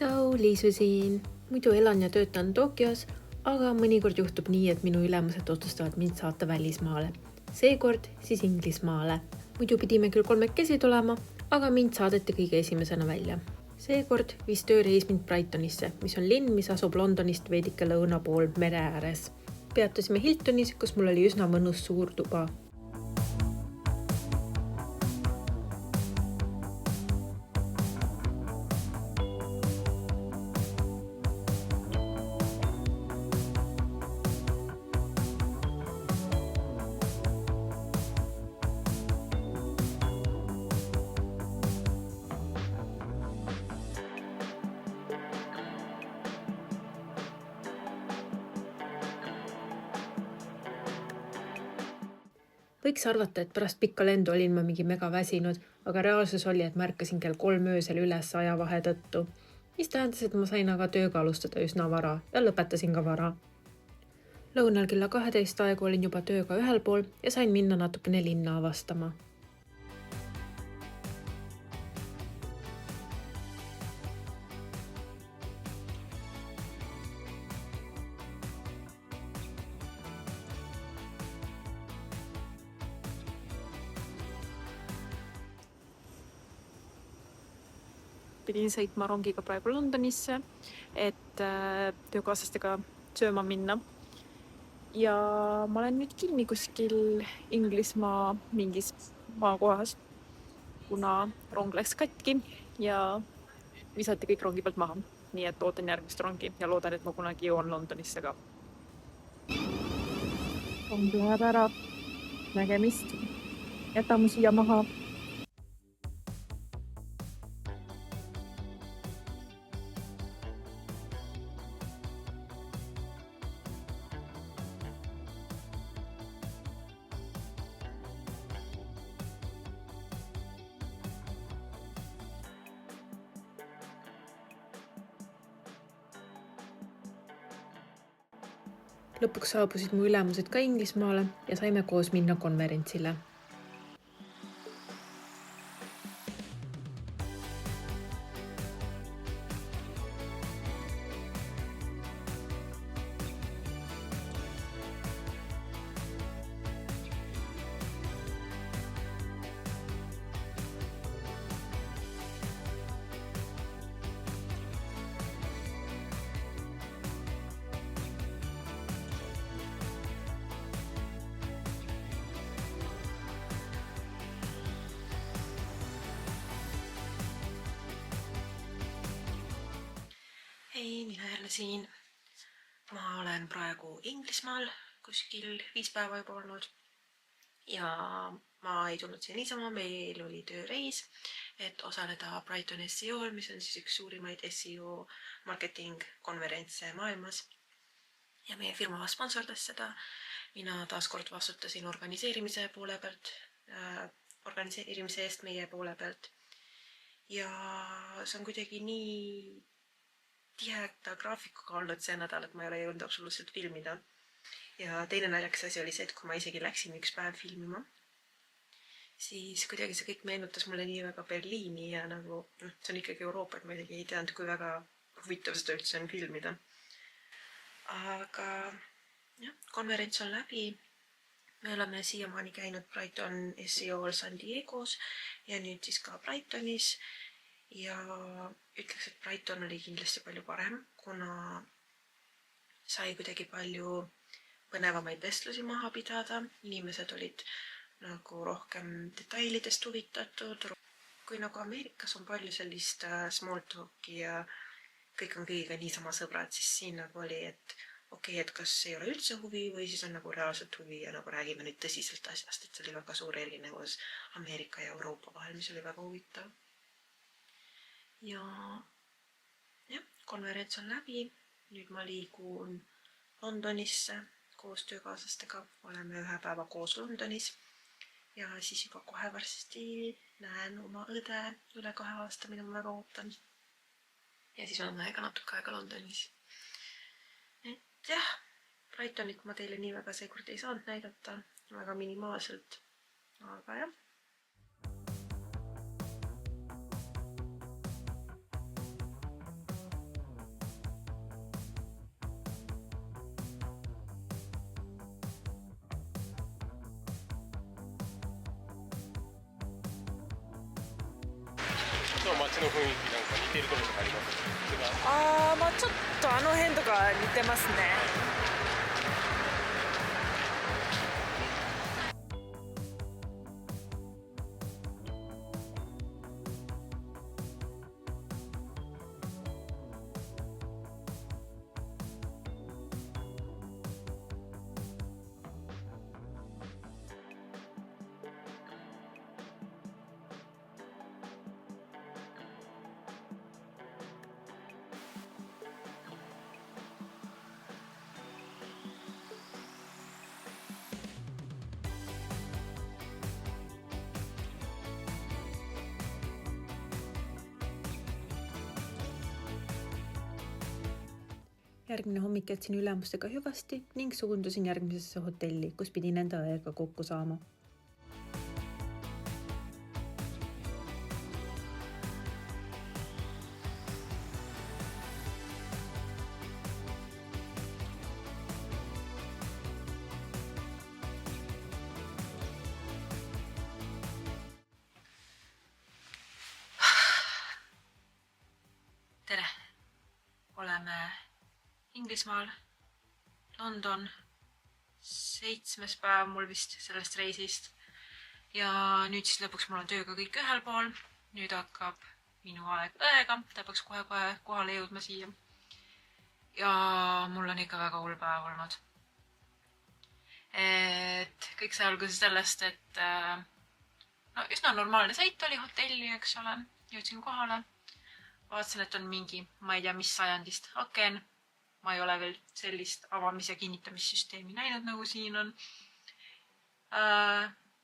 Tšau, Liisu siin. Muidu elan ja töötan Tokyos, aga mõnikord juhtub nii, et minu ülemused otsustavad mind saata välismaale. Seekord siis Inglismaale. Muidu pidime küll kolmekesi tulema, aga mind saadeti kõige esimesena välja. Seekord viis tööreis mind Brightonisse, mis on linn, mis asub Londonist veidike lõuna pool mere ääres. Peatusime Hiltonis, kus mul oli üsna mõnus suur tuba. Võiks arvata, et pärast pikka lendu olin ma mingi mega väsinud, aga reaalsus oli, et märkasin kell 3 öösel üles ajavahe tõttu. Mis tähendas, et ma sain aga tööga alustada üsna vara ja lõpetasin ka vara. Lõunal kella 12 aegu olin juba tööga ühel pool ja sain minna natukene linna avastama. Pidin sõitma rongiga praegu Londonisse, et töökaaslastega sööma minna. Ja ma olen nüüd kinni kuskil Inglismaa mingis maakohas, kuna rong läks katki ja visati kõik rongi pealt maha. Nii et ootan järgmist rongi ja loodan, et ma kunagi jõuan Londonisse ka. Rong läheb ära. Nägemist. Jätame siia maha. Lõpuks saabusid mu ülemused ka Inglismaale ja saime koos minna konverentsile. Hei, mina jälle siin. Ma olen praegu Inglismaal kuskil 5 päeva juba olnud. Ja ma ei tulnud siia niisama, meil oli tööreis, et osaleda Brighton SEO'l, mis on siis üks suurimaid SEO marketing konverentse maailmas. Ja meie firma sponsordas seda. Mina taaskord vastutasin organiseerimise poole pealt, organiseerimise eest meie poole pealt. Ja see on kuidagi nii tiheda graafikuga olnud see nädal, et ma ei ole jõudnud absoluutselt filmida. Ja teine naljakas asi oli see, et kui ma isegi läksin üks päev filmima, siis kuidagi see kõik meenutas mulle nii väga Berliini ja nagu, see on ikkagi Euroopa, et ma isegi ei teadnud, kui väga huvitav seda üldse on filmida. Aga jah, konverents on läbi. Me oleme siiamaani käinud Brighton SEO'l San Diego's ja nüüd siis ka Brightonis. Ja ütleks, et Brighton oli kindlasti palju parem, kuna sai kuidagi palju põnevamaid vestlusi maha pidada. Inimesed olid nagu rohkem detailidest huvitatud. Kui nagu Ameerikas on palju sellist small talki ja kõik on kõigiga niisama sõbrad, siis siin nagu oli, et okei, et kas ei ole üldse huvi või siis on nagu reaalselt huvi ja nagu räägime nüüd tõsiselt asjast, et see oli väga suur erinevus Ameerika ja Euroopa vahel, mis oli väga huvitav. Ja konverents on läbi. Nüüd ma liigun Londonisse koos töökaaslastega. Oleme 1 päeva koos Londonis. Ja siis juba kohe varsti näen oma õde üle 2 aasta, mida ma väga ootan. Ja siis oleme ka natuke aega Londonis. Et jah, Brightonit ma teile nii väga seekord ei saanud näidata. Väga minimaalselt. Aga jah. 街の雰囲気なんか似てるところとかあります？ちょっとあの辺とか似てますね。Järgmine hommik jätsin ülemustega hüvasti ning suundusin järgmisesse hotelli, kus pidin enda õega kokku saama. Tere! Oleme Inglismaal, London, 7. päev mul vist sellest reisist ja nüüd siis lõpuks mul on tööga kõik ühel pool. Nüüd hakkab minu aeg õega, ta peaks kohe kohale jõudma siia ja mul on ikka väga hull päev olnud. Et kõik sai alguse sellest, et üsna normaalne sõit oli hotelli, eks ole, jõudsin kohale. Vaatasin, et on mingi, ma ei tea, mis sajandist aken. Ma ei ole veel sellist avamis- ja kinnitamissüsteemi näinud, nagu siin on.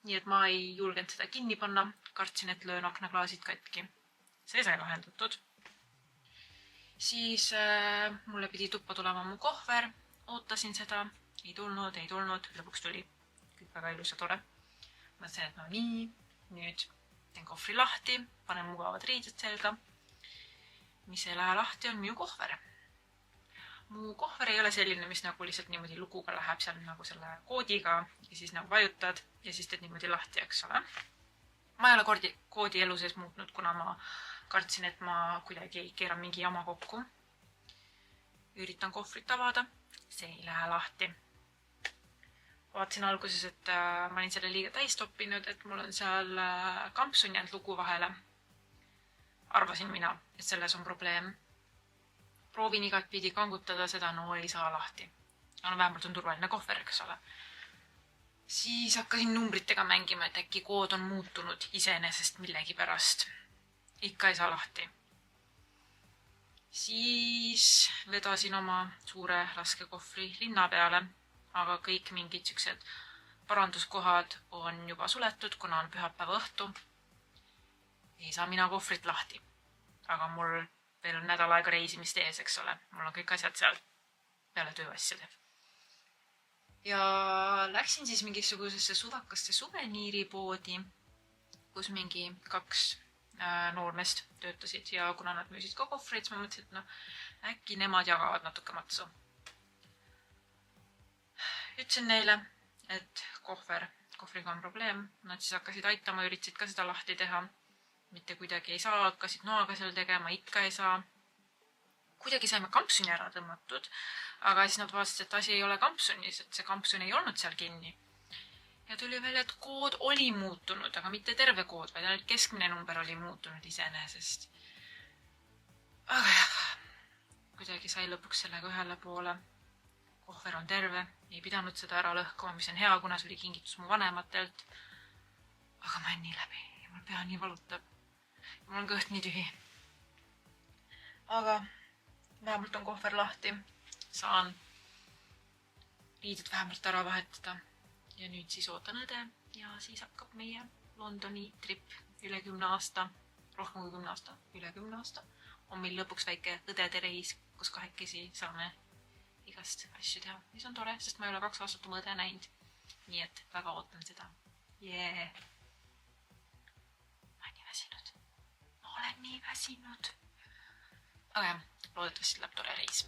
Nii et ma ei julgenud seda kinni panna. Kartsin, et löön aknaklaasid katki. See sai lahendatud. Siis mulle pidi tuppa tulema mu kohver. Ootasin seda. Ei tulnud. Lõpuks tuli. Kõik väga ilus ja tore. Mõtlesin, et no nii. Nüüd teen kohvri lahti. Panen mugavad riided selga. Mis ei lähe lahti, on minu kohver. Mu kohver ei ole selline, mis nagu lihtsalt niimoodi lukuga läheb seal nagu selle koodiga ja siis nagu vajutad ja siis teed niimoodi lahti, eks ole. Ma ei ole koodi elu sees muutnud, kuna ma kartsin, et ma kuidagi keeran mingi jama kokku. Üritan kohvrit avada. See ei lähe lahti. Vaatasin alguses, et ma olin selle liiga täis toppinud, et mul on seal kampsun jäänud luku vahele. Arvasin mina, et selles on probleem. Proovin igat pidi kangutada seda, no ei saa lahti. Aga vähemalt on turvaline kohver, eks ole. Siis hakkasin numbritega mängima, et äkki kood on muutunud iseenesest millegi pärast. Ikka ei saa lahti. Siis vedasin oma suure raske kohvri linna peale, aga kõik mingid siuksed paranduskohad on juba suletud, kuna on pühapäeva õhtu. Ei saa mina kohvrit lahti. Aga mul veel on nädal aega reisimist ees, eks ole. Mul on kõik asjad seal peale tööasjade. Ja läksin siis mingisugusesse suvakaste suveniiripoodi, kus mingi 2 noormest töötasid ja kuna nad müüsid ka kohvreid, siis ma mõtlesin, et äkki nemad jagavad natuke matsu. Ütlesin neile, et kohvriga on probleem. Nad siis hakkasid aitama, üritasid ka seda lahti teha. Mitte kuidagi ei saa, hakkasid noaga seal tegema, ikka ei saa. Kuidagi saime kampsuni ära tõmmatud, aga siis nad vaatasid, et asi ei ole kampsunis, et see kampsun ei olnud seal kinni. Ja tuli välja, et kood oli muutunud, aga mitte terve kood, vaid ainult keskmine number oli muutunud iseenesest. Aga jah, kuidagi sai lõpuks sellega ühele poole. Kohver on terve, ei pidanud seda ära lõhkuma, mis on hea, kuna see oli kingitus mu vanematelt. Aga ma olen nii läbi ja mul pea nii valutab. Mul on kõht nii tühi. Aga vähemalt on kohver lahti. Saan riided vähemalt ära vahetada. Ja nüüd siis ootan õde ja siis hakkab meie Londoni trip üle 10 aasta. Rohkem kui 10 aasta. Üle 10 aasta. On meil lõpuks väike õdede reis, kus kahekesi saame igast asju teha. Mis on tore, sest ma ei ole 2 aastat oma õde näinud. Nii et väga ootan seda. Jee! Ma olen nii väsinud. Aga jah, loodetavasti läheb tore reis.